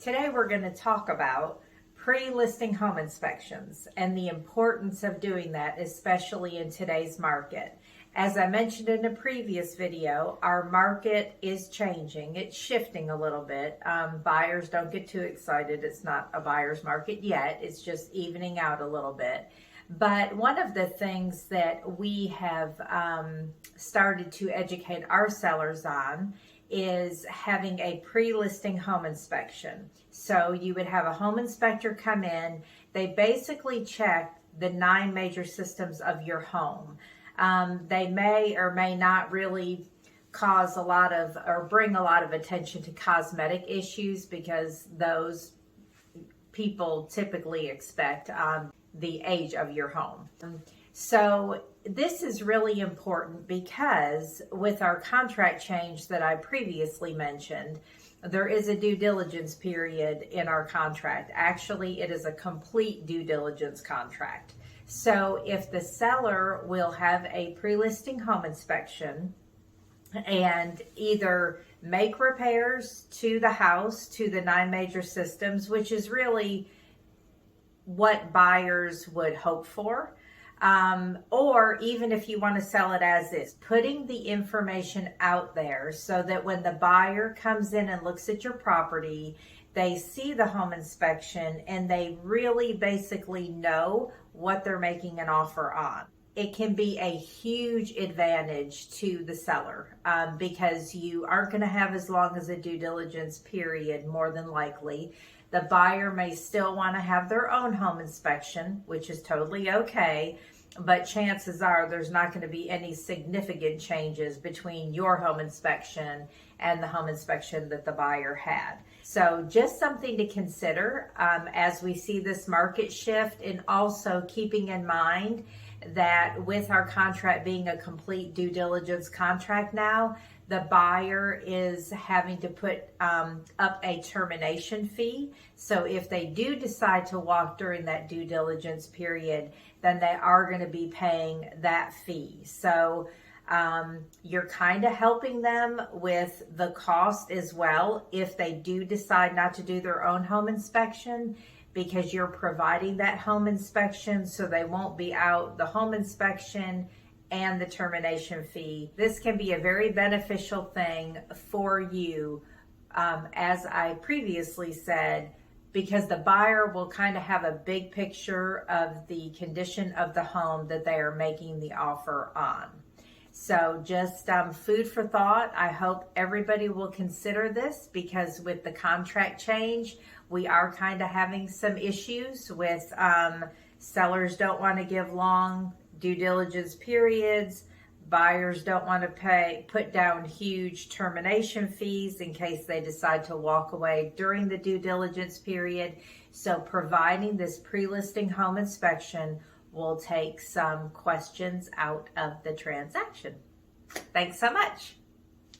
Today we're going to talk about pre-listing home inspections and the importance of doing that, especially in today's market. As I mentioned in a previous video, our market is changing. It's shifting a little bit. Buyers, don't get too excited. It's not a buyer's market yet. It's just evening out a little bit. But one of the things that we have started to educate our sellers on is having a pre-listing home inspection. So you would have a home inspector come in. They basically check the 9 major systems of your home. They may or may not really cause a lot of or bring a lot of attention to cosmetic issues, because those people typically expect the age of your home. So this is really important because with our contract change that I previously mentioned, there is a due diligence period in our contract. Actually, it is a complete due diligence contract. So if the seller will have a pre-listing home inspection and either make repairs to the house, to the 9 major systems, which is really what buyers would hope for, or even if you want to sell it as is, putting the information out there so that when the buyer comes in and looks at your property, they see the home inspection and they really basically know what they're making an offer on. It can be a huge advantage to the seller because you aren't going to have as long as a due diligence period, more than likely. The buyer may still want to have their own home inspection, which is totally okay, but chances are there's not going to be any significant changes between your home inspection and the home inspection that the buyer had. So just something to consider as we see this market shift, and also keeping in mind that with our contract being a complete due diligence contract now, the buyer is having to put up a termination fee. So if they do decide to walk during that due diligence period, then they are going to be paying that fee. So you're kind of helping them with the cost as well if they do decide not to do their own home inspection, because you're providing that home inspection, so they won't be out the home inspection and the termination fee. This can be a very beneficial thing for you, as I previously said, because the buyer will kind of have a big picture of the condition of the home that they are making the offer on. So just food for thought. I hope everybody will consider this, because with the contract change, we are kind of having some issues with sellers don't want to give long due diligence periods. Buyers don't want to put down huge termination fees in case they decide to walk away during the due diligence period. So providing this pre-listing home inspection will take some questions out of the transaction. Thanks so much.